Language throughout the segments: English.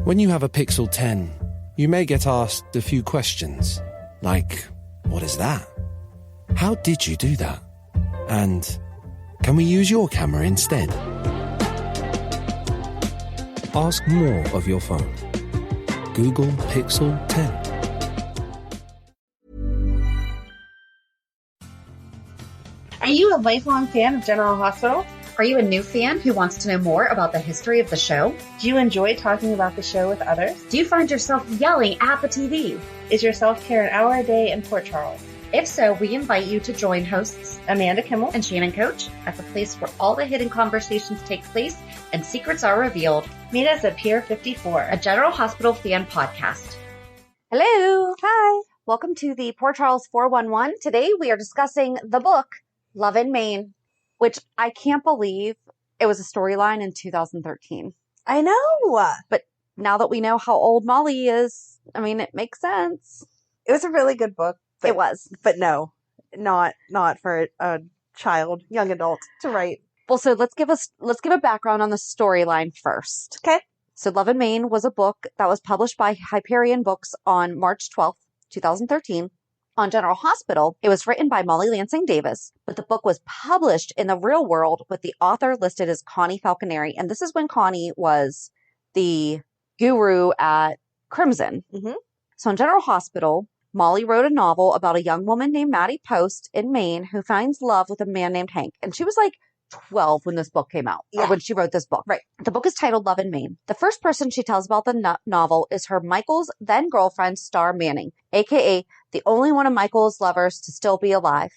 When you have a Pixel 10, you may get asked a few questions, like, what is that? How did you do that? And can we use your camera instead? Ask more of your phone. Google Pixel 10. Are you a lifelong fan of General Hospital? Are you a new fan who wants to know more about the history of the show? Do you enjoy talking about the show with others? Do you find yourself yelling at the TV? Is your self-care an hour a day in Port Charles? If so, we invite you to join hosts Amanda Kimmel and Shannon Coach at the place where all the hidden conversations take place and secrets are revealed. Meet us at Pier 54, a General Hospital fan podcast. Hello. Hi. Welcome to the Port Charles 411. Today we are discussing the book Love in Maine, which I can't believe it was a storyline in 2013. I know. But now that we know how old Molly is, I mean, it makes sense. It was a really good book. It was. But no, not for a child, young adult to write. Well, so let's give a background on the storyline first. Okay. So Love in Maine was a book that was published by Hyperion Books on March 12th, 2013. On General Hospital, it was written by Molly Lansing Davis, but the book was published in the real world with the author listed as Connie Falconeri. And this is when Connie was the guru at Crimson. Mm-hmm. So in General Hospital, Molly wrote a novel about a young woman named Maddie Post in Maine who finds love with a man named Hank. And she was like 12 when this book came out, or when she wrote this book. Right. The book is titled Love in Maine. The first person she tells about the novel is her Michael's then girlfriend, Star Manning, aka the only one of Michael's lovers to still be alive.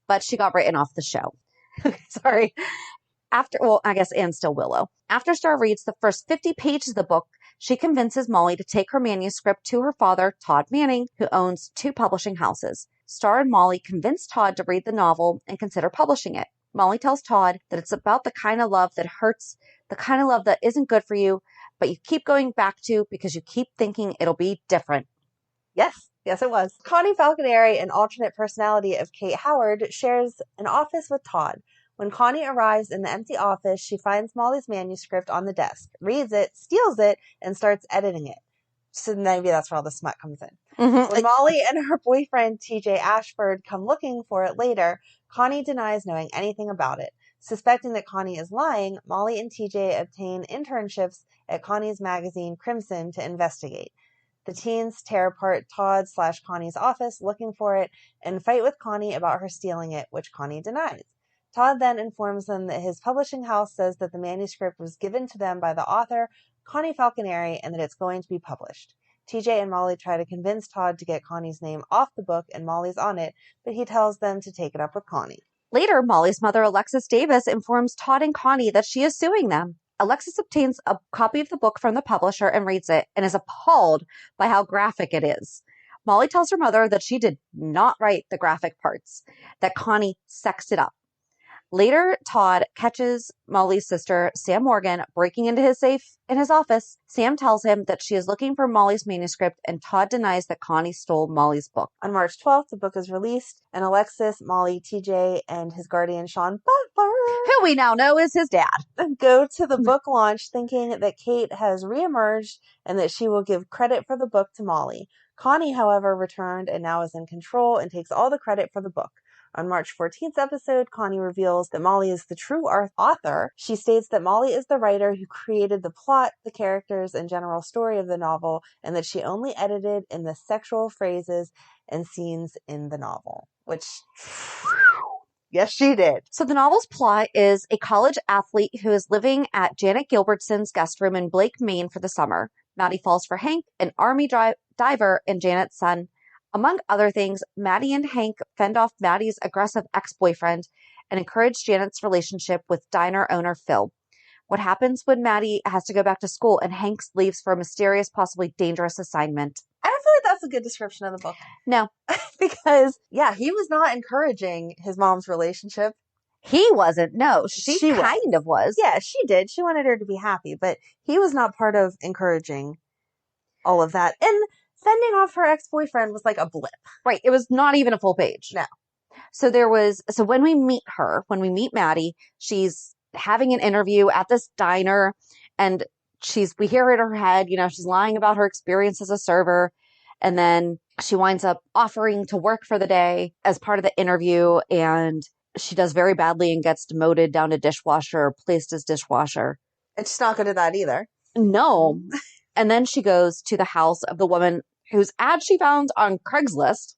But she got written off the show. Sorry. And still Willow. After Star reads the first 50 pages of the book, she convinces Molly to take her manuscript to her father, Todd Manning, who owns 2 publishing houses. Star and Molly convince Todd to read the novel and consider publishing it. Molly tells Todd that it's about the kind of love that hurts, the kind of love that isn't good for you, but you keep going back to because you keep thinking it'll be different. Yes, it was. Connie Falconeri, an alternate personality of Kate Howard, shares an office with Todd. When Connie arrives in the empty office, she finds Molly's manuscript on the desk, reads it, steals it, and starts editing it. So maybe that's where all the smut comes in. Mm-hmm. When Molly and her boyfriend, TJ Ashford, come looking for it later, Connie denies knowing anything about it. Suspecting that Connie is lying, Molly and TJ obtain internships at Connie's magazine, Crimson, to investigate. The teens tear apart Todd/Connie's office looking for it and fight with Connie about her stealing it, which Connie denies. Todd then informs them that his publishing house says that the manuscript was given to them by the author, Connie Falconeri, and that it's going to be published. TJ and Molly try to convince Todd to get Connie's name off the book and Molly's on it, but he tells them to take it up with Connie. Later, Molly's mother, Alexis Davis, informs Todd and Connie that she is suing them. Alexis obtains a copy of the book from the publisher and reads it and is appalled by how graphic it is. Molly tells her mother that she did not write the graphic parts, that Connie sexed it up. Later, Todd catches Molly's sister, Sam Morgan, breaking into his safe in his office. Sam tells him that she is looking for Molly's manuscript, and Todd denies that Connie stole Molly's book. On March 12th, the book is released, and Alexis, Molly, TJ, and his guardian, Sean Butler, who we now know is his dad, go to the book launch thinking that Kate has reemerged and that she will give credit for the book to Molly. Connie, however, returned and now is in control and takes all the credit for the book. On March 14th episode, Connie reveals that Molly is the true author. She states that Molly is the writer who created the plot, the characters, and general story of the novel, and that she only edited in the sexual phrases and scenes in the novel. Which, yes, she did. So the novel's plot is a college athlete who is living at Janet Gilbertson's guest room in Blake, Maine for the summer. Maddie falls for Hank, an army diver and Janet's son. Among other things, Maddie and Hank fend off Maddie's aggressive ex-boyfriend and encourage Janet's relationship with diner owner Phil. What happens when Maddie has to go back to school and Hank leaves for a mysterious, possibly dangerous assignment? I don't feel like that's a good description of the book. No. Because, he was not encouraging his mom's relationship. He wasn't. No, she kind of was. Yeah, she did. She wanted her to be happy, but he was not part of encouraging all of that. And fending off her ex-boyfriend was like a blip. Right. It was not even a full page. No. So when we meet Maddie, she's having an interview at this diner and we hear it in her head, she's lying about her experience as a server. And then she winds up offering to work for the day as part of the interview. And she does very badly and gets demoted down to dishwasher, placed as dishwasher. And she's not good at that either. No. And then she goes to the house of the woman whose ad she found on Craigslist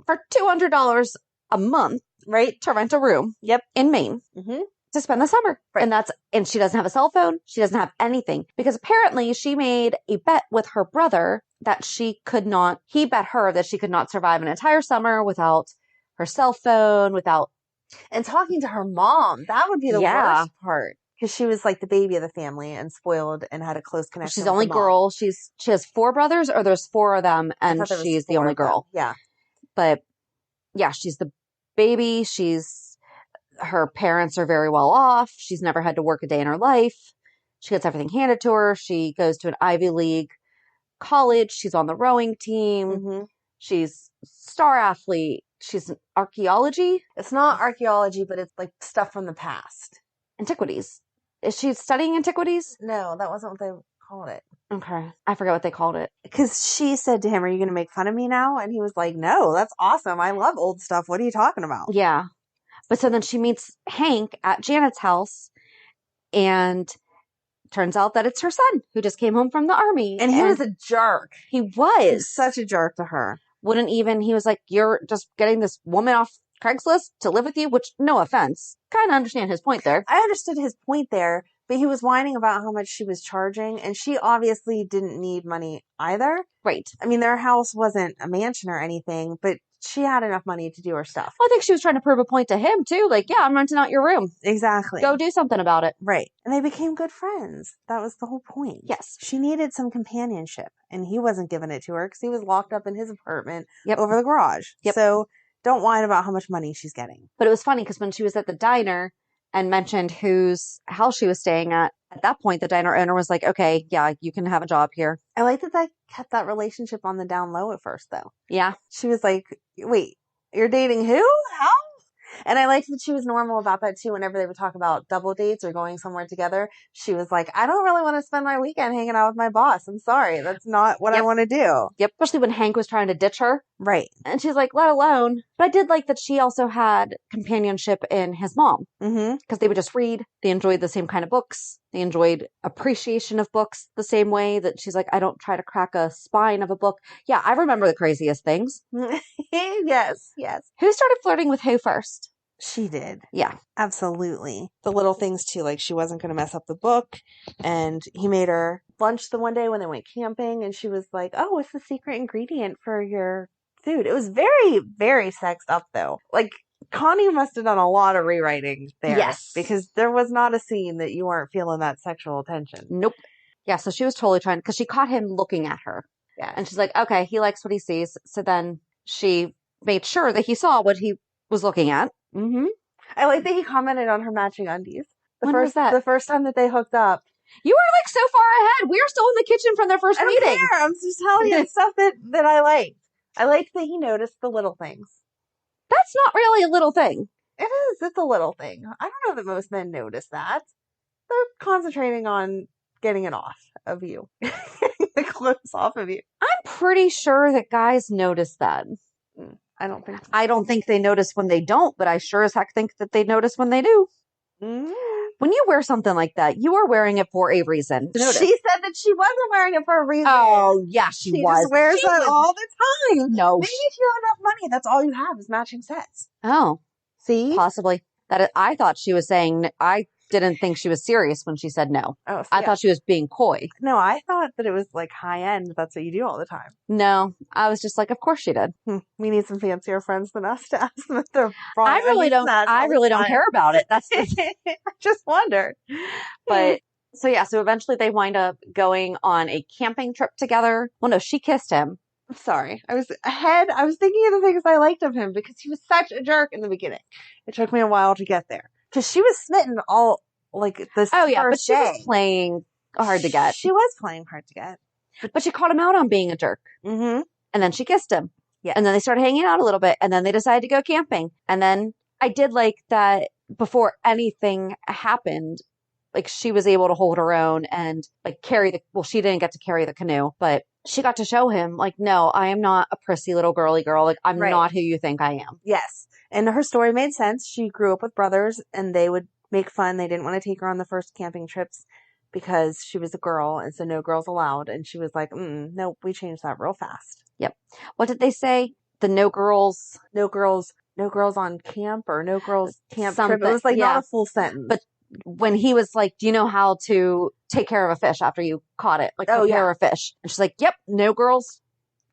for $200 a month, right, to rent a room. Yep. In Maine. To spend the summer. Right. And she doesn't have a cell phone. She doesn't have anything because apparently she made a bet with her brother that he bet her that she could not survive an entire summer without her cell phone, and talking to her mom. That would be the worst part. Because she was like the baby of the family and spoiled and had a close connection. She's the only girl. She has 4 brothers, or there's 4 of them, and she's the only girl. Yeah. But yeah, she's the baby. Her parents are very well off. She's never had to work a day in her life. She gets everything handed to her. She goes to an Ivy League college. She's on the rowing team. She's star athlete. She's in archaeology. It's not archaeology, but it's like stuff from the past. Antiquities. Is she studying antiquities? No, that wasn't what they called it. Okay. I forget what they called it. Because she said to him, "Are you going to make fun of me now?" And he was like, "No, that's awesome. I love old stuff. What are you talking about?" Yeah. But so then she meets Hank at Janet's house, and turns out that it's her son who just came home from the army. And he was a jerk. He was. Such a jerk to her. He was like, "You're just getting this woman off Craigslist to live with you," which, no offense, kind of understand his point there. I understood his point there, but he was whining about how much she was charging, and she obviously didn't need money either. Right. I mean, their house wasn't a mansion or anything, but she had enough money to do her stuff. Well, I think she was trying to prove a point to him, too. Like, yeah, I'm renting out your room. Exactly. Go do something about it. Right. And they became good friends. That was the whole point. Yes. She needed some companionship, and he wasn't giving it to her because he was locked up in his apartment Yep. over the garage. Yep. So don't whine about how much money she's getting. But it was funny because when she was at the diner and mentioned whose house she was staying at that point, the diner owner was like, "Okay, yeah, you can have a job here." I like that they kept that relationship on the down low at first, though. Yeah. She was like, "Wait, you're dating who? How?" And I liked that she was normal about that too. Whenever they would talk about double dates or going somewhere together, she was like, "I don't really want to spend my weekend hanging out with my boss. I'm sorry. That's not what I want to do." Yep. Especially when Hank was trying to ditch her. Right. And she's like, "Let alone." But I did like that she also had companionship in his mom. Because they would just read. They enjoyed the same kind of books. They enjoyed appreciation of books the same way that she's like, "I don't try to crack a spine of a book." Yeah, I remember the craziest things. Yes, yes. Who started flirting with who first? She did. Yeah. Absolutely. The little things too, like she wasn't going to mess up the book, and he made her lunch the one day when they went camping, and she was like, "Oh, what's the secret ingredient for your food?" It was very, very sexed up though. Like, Connie must have done a lot of rewriting there. Yes. Because there was not a scene that you weren't feeling that sexual tension. Nope. Yeah, so she was totally trying, because she caught him looking at her. Yeah. And she's like, okay, he likes what he sees. So then she made sure that he saw what he was looking at. I like that he commented on her matching undies. When was that? The first time that they hooked up. You were like so far ahead. We were still in the kitchen from their first I don't meeting. care. I'm just telling you the stuff that I liked. I liked that he noticed the little things. That's not really a little thing. It is. It's a little thing. I don't know that most men notice that. They're concentrating on getting it off of you. Getting the clothes off of you. I'm pretty sure that guys notice that. I don't think so. I don't think they notice when they don't, but I sure as heck think that they notice when they do. When you wear something like that, you are wearing it for a reason. She said that she wasn't wearing it for a reason. Oh, yeah, she was. Just wears it all the time. No. Maybe if you have enough money, that's all you have is matching sets. Oh, See? possibly. I thought she was saying, I didn't think she was serious when she said no. Oh, so I thought she was being coy. No, I thought that it was like high end. That's what you do all the time. No, I was just like, of course she did. We need some fancier friends than us to ask them if they're wrong. I really don't care about it. That's I just wondered. But so eventually they wind up going on a camping trip together. Well, no, she kissed him. I'm sorry. I was ahead. I was thinking of the things I liked of him because he was such a jerk in the beginning. It took me a while to get there because she was smitten all like this. Oh yeah, but first she day. was playing hard to get. She was playing hard to get. But she called him out on being a jerk. Mm-hmm. And then she kissed him. Yeah. And then they started hanging out a little bit. And then they decided to go camping. And then I did like that before anything happened, like she was able to hold her own and like she didn't get to carry the canoe, but she got to show him like, no, I am not a prissy little girly girl. Like I'm not who you think I am. Yes. And her story made sense. She grew up with brothers and they would make fun. They didn't want to take her on the first camping trips because she was a girl. And so no girls allowed. And she was like, no, we changed that real fast. Yep. What did they say? The no girls on camp or no girls camp something. trip. It was like not a full sentence. But when he was like, do you know how to take care of a fish after you caught it? Like prepare a fish. And she's like, yep, no girls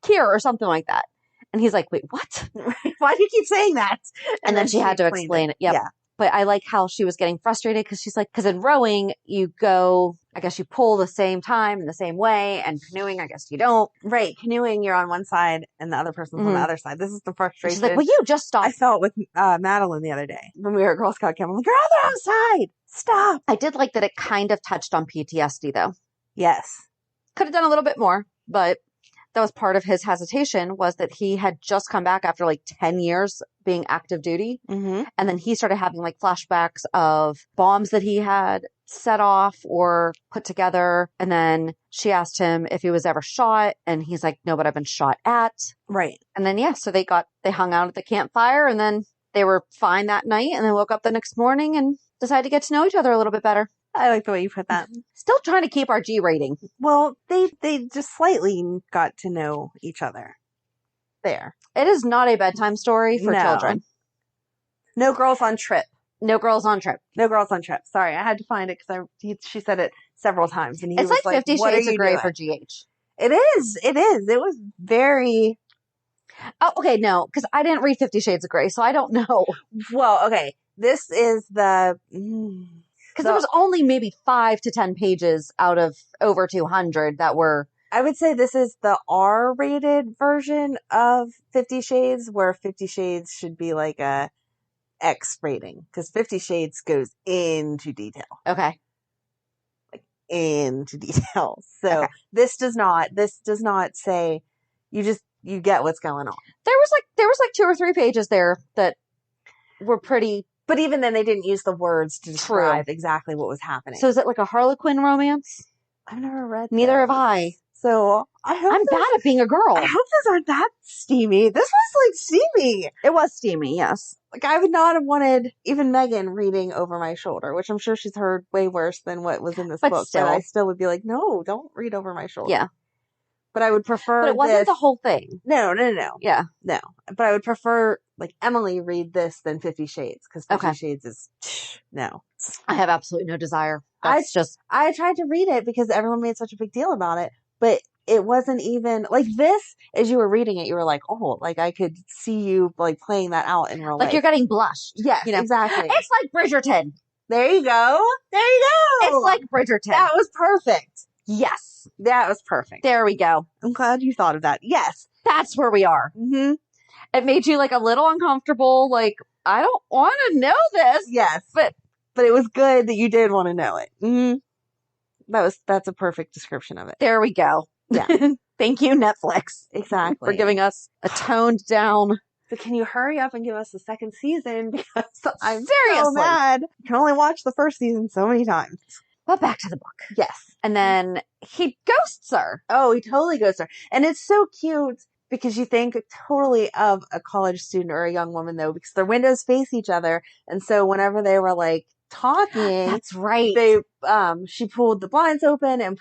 here or something like that. And he's like, wait, what? Why do you keep saying that? And then she had to explain it. Yep. Yeah. But I like how she was getting frustrated because she's like, because in rowing, you go, I guess you pull the same time in the same way. And canoeing, I guess you don't. Right. Canoeing, you're on one side and the other person's on the other side. This is the frustration. She's like, will you just stop? I saw it with Madeline the other day when we were at Girl Scout camp. I'm like, you're on the wrong side. Stop. I did like that it kind of touched on PTSD though. Yes. Could have done a little bit more, but that was part of his hesitation was that he had just come back after like 10 years being active duty. Mm-hmm. And then he started having like flashbacks of bombs that he had set off or put together. And then she asked him if he was ever shot. And he's like, no, but I've been shot at. Right. And then, so they hung out at the campfire and then they were fine that night and then woke up the next morning and decided to get to know each other a little bit better. I like the way you put that. Still trying to keep our G rating. Well, they just slightly got to know each other. There. It is not a bedtime story for children. No girls on trip. No girls on trip. No girls on trip. Sorry, I had to find it because she said it several times. And he it's was like 50 what Shades are of Grey doing? for GH. It is. It is. It was very... Oh, okay, no, because I didn't read 50 Shades of Grey, so I don't know. Well, okay. This is the... Because there was only maybe 5 to 10 pages out of over 200 that were... I would say this is the R-rated version of 50 Shades, where 50 Shades should be like a X rating. Because 50 Shades goes into detail. Okay. Like, into detail. So this does not say, you get what's going on. There was like 2 or 3 pages there that were pretty... But even then, they didn't use the words to describe exactly what was happening. So is it like a Harlequin romance? I've never read Neither have I. So I'm bad at being a girl. I hope those aren't that steamy. This was like steamy. It was steamy, yes. Like I would not have wanted even Megan reading over my shoulder, which I'm sure she's heard way worse than what was in this book. Still. But I still would be like, no, don't read over my shoulder. Yeah. But I would prefer But it wasn't the whole thing. No. Yeah. No. But I would prefer, like, Emily read this than 50 Shades. Because 50 Shades is, no. I have absolutely no desire. I tried to read it because everyone made such a big deal about it. But it wasn't even, like, this, as you were reading it, you were like, oh, like, I could see you, like, playing that out in real life. Like, you're getting blushed. Yes, you know? exactly. It's like Bridgerton. There you go. It's like Bridgerton. That was perfect. Yes. That was perfect. There we go. I'm glad you thought of that. Yes. That's where we are. Mm-hmm. It made you like a little uncomfortable. Like, I don't want to know this. Yes. But it was good that you did want to know it. Mm-hmm. That's a perfect description of it. There we go. Yeah. Thank you, Netflix. Exactly. For giving us a toned down. So can you hurry up and give us the second season? Because I'm Seriously. so mad. You can only watch the first season so many times. But back to the book. Yes. And then he ghosts her. Oh, he totally ghosts her. And it's so cute because you think totally of a college student or a young woman, though, because their windows face each other. And so whenever they were like talking, that's right. She pulled the blinds open and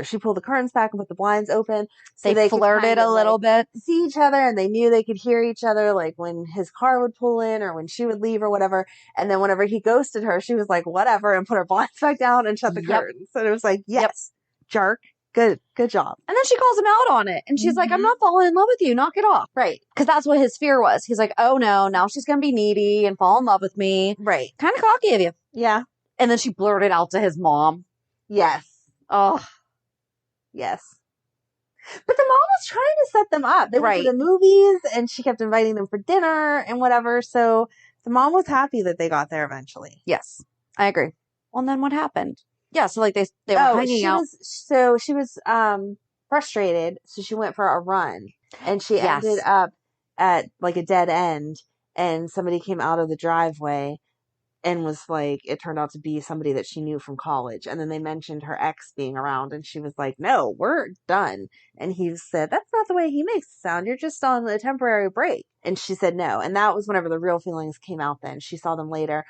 she pulled the curtains back and put the blinds open. So they flirted a little bit. See each other, and they knew they could hear each other, like when his car would pull in or when she would leave or whatever. And then whenever he ghosted her, she was like, whatever, and put her blinds back down and shut the curtains. And it was like, yes, jerk. Good job. And then she calls him out on it. And she's like, I'm not falling in love with you. Knock it off. Right. Because that's what his fear was. He's like, oh no, now she's going to be needy and fall in love with me. Right. Kind of cocky of you. Yeah. And then she blurted out to his mom. Yes. Oh. Yes. But the mom was trying to set them up. They went to the movies and she kept inviting them for dinner and whatever. So the mom was happy that they got there eventually. Yes. I agree. Well, and then what happened? Yeah. So like they were hanging out. She was frustrated. So she went for a run and she ended up at like a dead end and somebody came out of the driveway and was like, it turned out to be somebody that she knew from college. And then they mentioned her ex being around, and she was like, no, we're done. And he said, that's not the way he makes it sound. You're just on a temporary break. And she said no. And that was whenever the real feelings came out then. She saw them later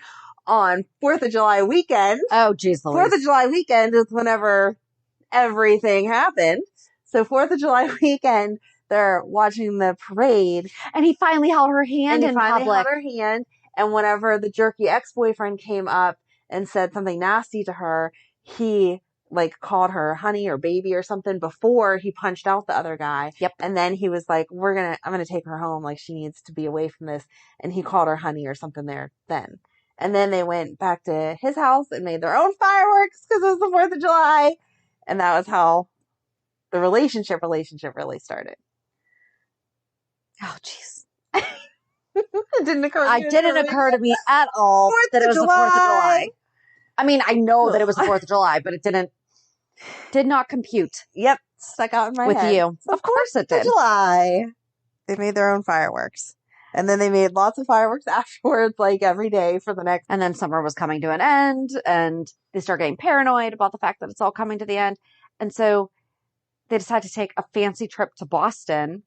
on 4th of July weekend. Oh, geez, 4th of July weekend is whenever everything happened. So 4th of July weekend, they're watching the parade. And he finally held her hand in public. Held her hand. And whenever the jerky ex-boyfriend came up and said something nasty to her, he like called her honey or baby or something before he punched out the other guy. Yep. And then he was like, I'm going to take her home. Like, she needs to be away from this. And he called her honey or something there then. And then they went back to his house and made their own fireworks because it was the 4th of July. And that was how the relationship really started. Oh, jeez. It didn't occur to you. Didn't occur to me at all that it was the 4th of July. I mean, I know that it was the 4th of July, but it did not compute. Yep. Stuck out in my head. With you. Of course it did. July. They made their own fireworks. And then they made lots of fireworks afterwards, like every day for the next. And then summer was coming to an end, and they start getting paranoid about the fact that it's all coming to the end. And so they decide to take a fancy trip to Boston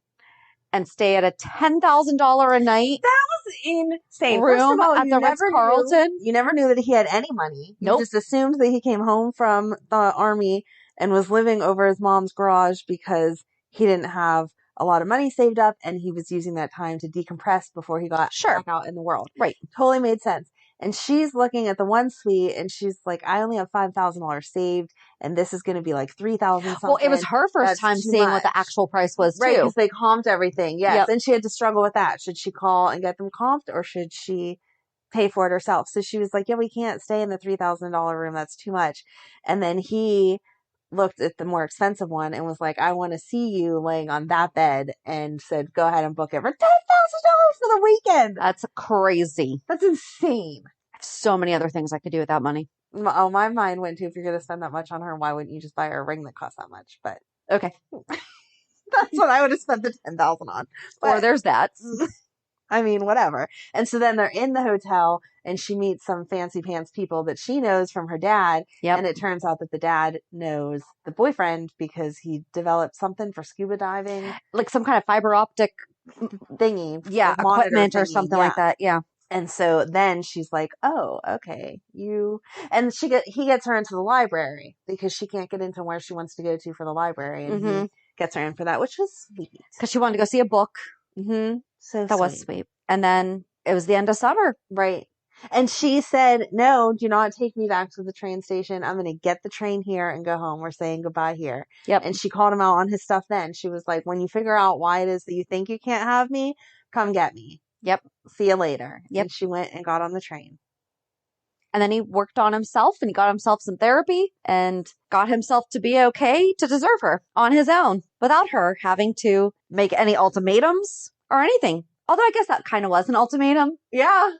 and stay at a $10,000 a night. That was insane. Room First of all, at the Ritz-Carlton. You never knew that he had any money. Nope. You just assumed that he came home from the army and was living over his mom's garage because he didn't have a lot of money saved up and he was using that time to decompress before he got back out in the world. Right. Totally made sense. And she's looking at the one suite and she's like, I only have $5,000 saved and this is going to be like $3,000 something. Well, it was her first time seeing what the actual price was too. Right, because they comped everything. Yes. Yep. And she had to struggle with that. Should she call and get them comped or should she pay for it herself? So she was like, yeah, we can't stay in the $3,000 room. That's too much. And then he looked at the more expensive one and was like, I want to see you laying on that bed, and said, go ahead and book it for $10,000 for the weekend. That's crazy. That's insane. I have so many other things I could do with that money. Oh, my mind went to, if you're going to spend that much on her, why wouldn't you just buy her a ring that costs that much? But okay. That's what I would have spent the $10,000 on. But, or there's that. I mean, whatever. And so then they're in the hotel and she meets some fancy pants people that she knows from her dad. Yep. And it turns out that the dad knows the boyfriend because he developed something for scuba diving. Like some kind of fiber optic thingy. Yeah, equipment or something like that. Yeah. And so then she's like, oh, okay, and he gets her into the library because she can't get into where she wants to go to for the library. And he gets her in for that, which was sweet. Because she wanted to go see a book. Mm-hmm. So that was sweet. And then it was the end of summer. Right. And she said, no, do not take me back to the train station. I'm going to get the train here and go home. We're saying goodbye here. Yep. And she called him out on his stuff then. She was like, when you figure out why it is that you think you can't have me, come get me. Yep. See you later. Yep. And she went and got on the train. And then he worked on himself and he got himself some therapy and got himself to be okay to deserve her on his own without her having to make any ultimatums or anything. Although I guess that kind of was an ultimatum. Yeah.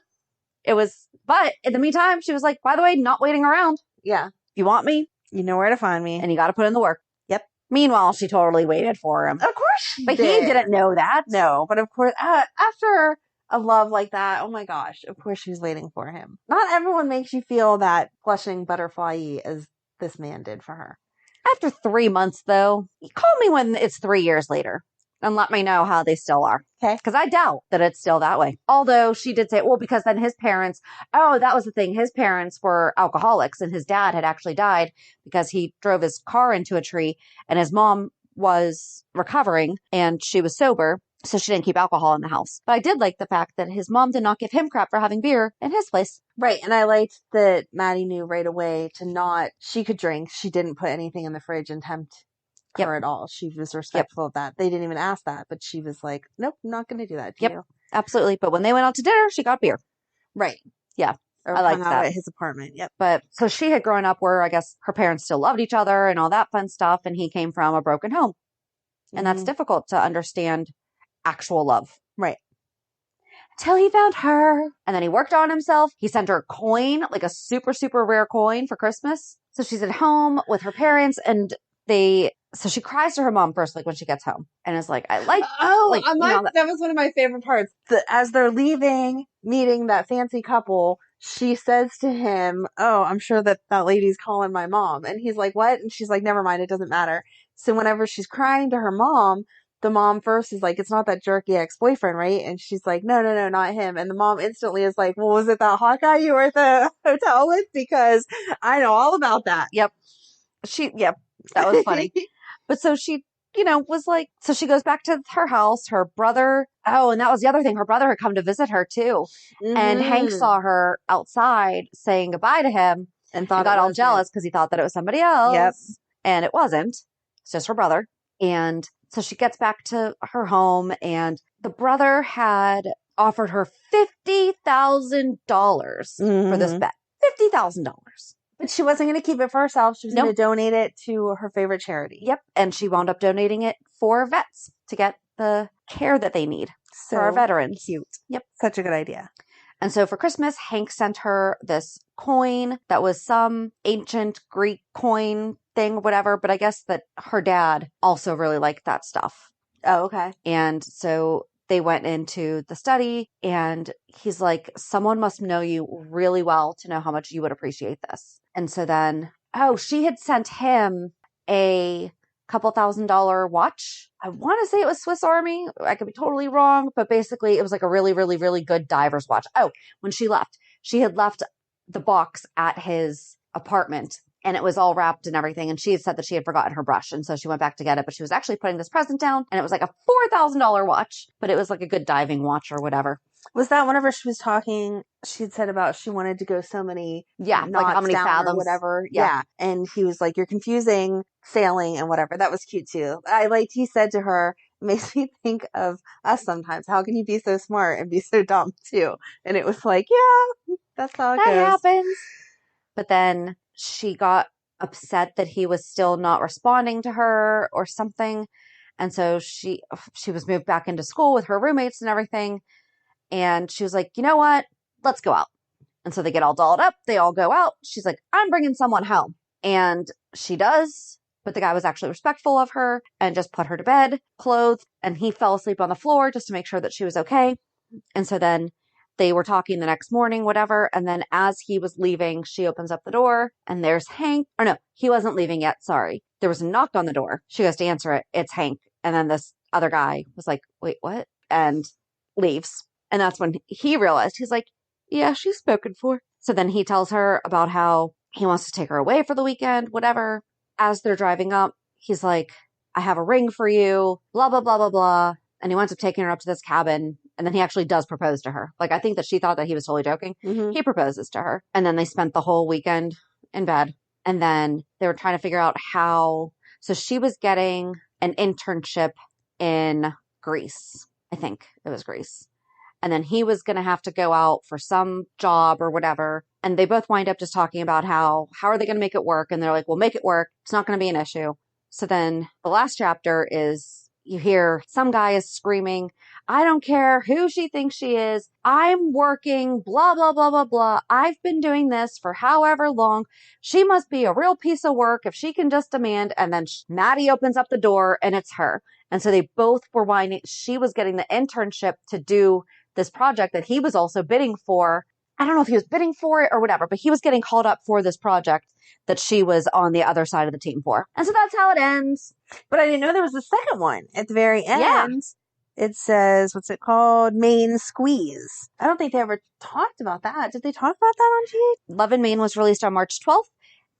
It was, but in the meantime, she was like, by the way, not waiting around. Yeah. If you want me, you know where to find me. And you got to put in the work. Yep. Meanwhile, she totally waited for him. Of course she But did. he didn't know that. No, but of course, after a love like that, oh my gosh, of course she's waiting for him. Not everyone makes you feel that blushing butterfly-y as this man did for her. After 3 months, though, call me when it's 3 years later and let me know how they still are. Okay. Because I doubt that it's still that way. Although she did say, well, because then his parents, that was the thing. His parents were alcoholics and his dad had actually died because he drove his car into a tree and his mom was recovering and she was sober. So she didn't keep alcohol in the house. But I did like the fact that his mom did not give him crap for having beer in his place. Right. And I liked that Maddie knew right away she could drink. She didn't put anything in the fridge and tempt her at all. She was respectful of that. They didn't even ask that, but she was like, nope, I'm not going to do that to you. Absolutely. But when they went out to dinner, she got beer. Right. Yeah. Or I liked that. At his apartment. Yep. But so she had grown up where I guess her parents still loved each other and all that fun stuff. And he came from a broken home. And that's difficult to understand actual love. Right. Till he found her. And then he worked on himself. He sent her a coin, like a super, super rare coin for Christmas. So she's at home with her parents and so she cries to her mom first, like when she gets home and is like, that was one of my favorite parts. As they're leaving, meeting that fancy couple, she says to him, oh, I'm sure that lady's calling my mom. And he's like, what? And she's like, never mind, it doesn't matter. So whenever she's crying to her mom, the mom first is like, it's not that jerky ex-boyfriend, right? And she's like, no, not him. And the mom instantly is like, well, was it that hot guy you were at the hotel with? Because I know all about that. Yep. That was funny. But so she, was like, so she goes back to her house, her brother. Oh, and that was the other thing. Her brother had come to visit her too. Mm-hmm. And Hank saw her outside saying goodbye to him and got all jealous because he thought that it was somebody else. Yep. And it wasn't. It's just her brother. And so she gets back to her home, and the brother had offered her $50,000 for this bet. $50,000. But she wasn't going to keep it for herself. She was going to donate it to her favorite charity. Yep. And she wound up donating it for vets to get the care that they need for our veterans. Cute. Yep. Such a good idea. And so for Christmas, Hank sent her this coin that was some ancient Greek coin thing, whatever. But I guess that her dad also really liked that stuff. Oh, okay. And so they went into the study, and he's like, someone must know you really well to know how much you would appreciate this. And so then, she had sent him a couple $1,000 watch. I want to say it was Swiss Army. I could be totally wrong, but basically it was like a really, really, really good diver's watch. Oh, when she left, she had left the box at his apartment, and it was all wrapped and everything. And she had said that she had forgotten her brush. And so she went back to get it, but she was actually putting this present down, and it was like a $4,000 watch, but it was like a good diving watch or whatever. Was that whenever she was talking, she'd said about she wanted to go so many like how many fathoms or whatever. Yeah. And he was like, you're confusing sailing and whatever. That was cute too. I liked, he said to her, it makes me think of us sometimes. How can you be so smart and be so dumb too? And it was like, yeah, that's how it goes. That happens. But then she got upset that he was still not responding to her or something. And so she was moved back into school with her roommates and everything. And she was like, you know what? Let's go out. And so they get all dolled up. They all go out. She's like, I'm bringing someone home. And she does. But the guy was actually respectful of her and just put her to bed, clothed. And he fell asleep on the floor just to make sure that she was okay. And so then they were talking the next morning, whatever. And then as he was leaving, she opens up the door, and there's Hank. Or no, he wasn't leaving yet. Sorry. There was a knock on the door. She goes to answer it. It's Hank. And then this other guy was like, wait, what? And leaves. And that's when he realized, he's like, yeah, she's spoken for. So then he tells her about how he wants to take her away for the weekend, whatever. As they're driving up, he's like, I have a ring for you, blah, blah, blah, blah, blah. And he winds up taking her up to this cabin. And then he actually does propose to her. Like, I think that she thought that he was totally joking. Mm-hmm. He proposes to her. And then they spent the whole weekend in bed. And then they were trying to figure out how. So she was getting an internship in Greece. I think it was Greece. And then he was going to have to go out for some job or whatever. And they both wind up just talking about how are they going to make it work? And they're like, we'll make it work. It's not going to be an issue. So then the last chapter is you hear some guy is screaming, I don't care who she thinks she is. I'm working, blah, blah, blah, blah, blah. I've been doing this for however long. She must be a real piece of work if she can just demand. And then Maddie opens up the door, and it's her. And so they both were whining. She was getting the internship to do this project that he was also bidding for. I don't know if he was bidding for it or whatever, but he was getting called up for this project that she was on the other side of the team for. And so that's how it ends. But I didn't know there was a second one at the very end. Yeah. It says, what's it called? Maine Squeeze. I don't think they ever talked about that. Did they talk about that on GH? Love in Maine was released on March 12th.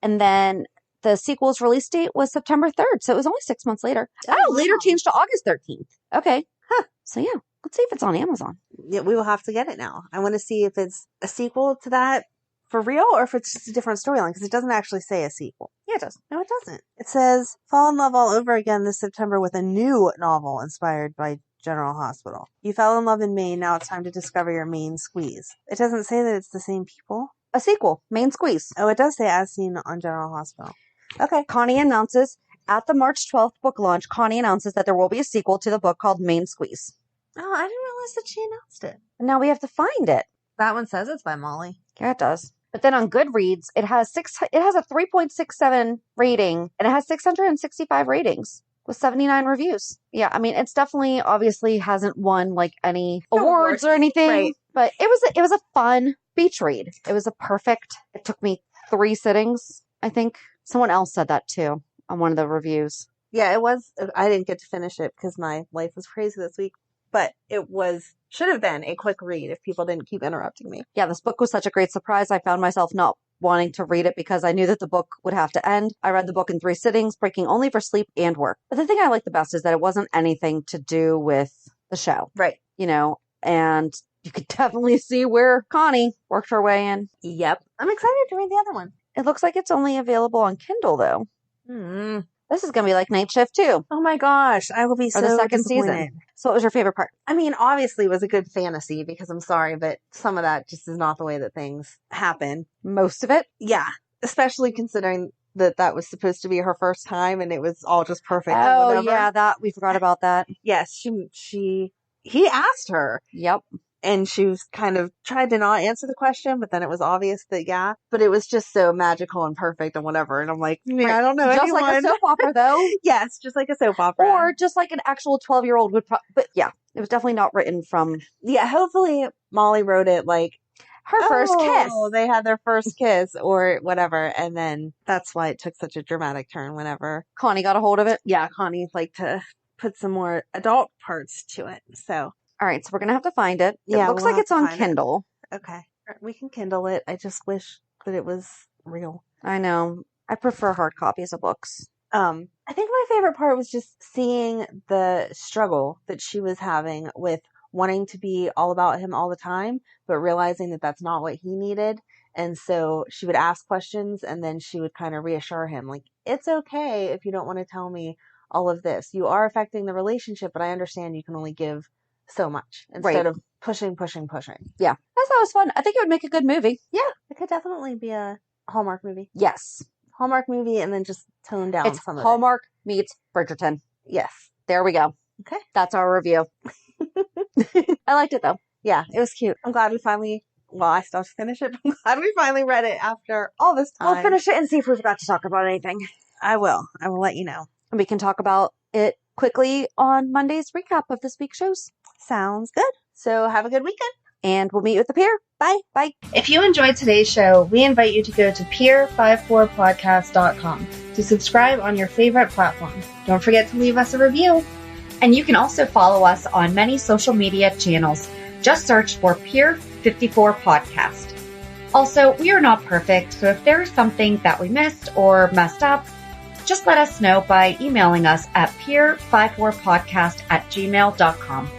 And then the sequel's release date was September 3rd. So it was only 6 months later. Later changed to August 13th. Okay. Huh. So yeah, let's see if it's on Amazon. Yeah, we will have to get it now. I want to see if it's a sequel to that for real or if it's just a different storyline, because it doesn't actually say a sequel. Yeah, it does. No, it doesn't. It says, fall in love all over again this September with a new novel inspired by General Hospital. You fell in love in Maine. Now it's time to discover your Maine Squeeze. It doesn't say that it's the same people. A sequel, Maine Squeeze. Oh, it does say as seen on General Hospital. Okay. Connie announces at the March 12th book launch, Connie announces that there will be a sequel to the book called Maine Squeeze. Oh, I didn't realize that she announced it. And now we have to find it. That one says it's by Molly. Yeah, it does. But then on Goodreads, it has a 3.67 rating, and it has 665 ratings with 79 reviews. Yeah, I mean, it's definitely obviously hasn't won like any awards or anything, right. But it was a fun beach read. It was it took me 3 sittings, I think. Someone else said that too on one of the reviews. Yeah, it was. I didn't get to finish it because my life was crazy this week, but should have been a quick read if people didn't keep interrupting me. Yeah, this book was such a great surprise. I found myself not wanting to read it because I knew that the book would have to end. I read the book in 3 sittings, breaking only for sleep and work. But the thing I liked the best is that it wasn't anything to do with the show. Right. And you could definitely see where Connie worked her way in. Yep. I'm excited to read the other one. It looks like it's only available on Kindle, though. This is going to be like Night Shift, too. Oh my gosh. I will be so Or the second disappointed. season. So what was your favorite part? I mean, obviously it was a good fantasy because I'm sorry, but some of that just is not the way that things happen. Most of it? Yeah. Especially considering that was supposed to be her first time and it was all just perfect. Oh, yeah, we forgot about that. Yes, he asked her. Yep. And she was kind of tried to not answer the question, but then it was obvious that, yeah. But it was just so magical and perfect and whatever. And I'm like, I don't know Just anyone. like a soap opera, though. Yes, just like a soap opera. Or just like an actual 12-year-old would but yeah, it was definitely not written from... Yeah, hopefully Molly wrote it like... Her first kiss. Oh, they had their first kiss or whatever. And then that's why it took such a dramatic turn whenever... Connie got a hold of it. Yeah, Connie liked to put some more adult parts to it, so... All right, so we're going to have to find it. Yeah, It looks we'll like have it's to on find it. Kindle. Okay. We can Kindle it. I just wish that it was real. I know. I prefer hard copies of books. I think my favorite part was just seeing the struggle that she was having with wanting to be all about him all the time, but realizing that that's not what he needed. And so she would ask questions and then she would kind of reassure him, like, it's okay if you don't want to tell me all of this. You are affecting the relationship, but I understand you can only give so much instead of pushing. Yeah. I thought it was fun. I think it would make a good movie. Yeah, it could definitely be a Hallmark movie. Yes. Hallmark movie and then just tone down It's some of Hallmark meets Bridgerton. it. Yes. There we go. Okay. That's our review. I liked it, though. Yeah, it was cute. I'm glad we finally... Well, I still have to finish it. I'm glad we finally read it after all this time. We'll finish it and see if we forgot to talk about anything. I will. I will let you know. And we can talk about it quickly on Monday's recap of this week's shows. Sounds good. So have a good weekend. And we'll meet you at the pier. Bye. Bye. If you enjoyed today's show, we invite you to go to peer54podcast.com to subscribe on your favorite platform. Don't forget to leave us a review. And you can also follow us on many social media channels. Just search for Peer 54 Podcast. Also, we are not perfect, so if there is something that we missed or messed up, just let us know by emailing us at peer54podcast@gmail.com.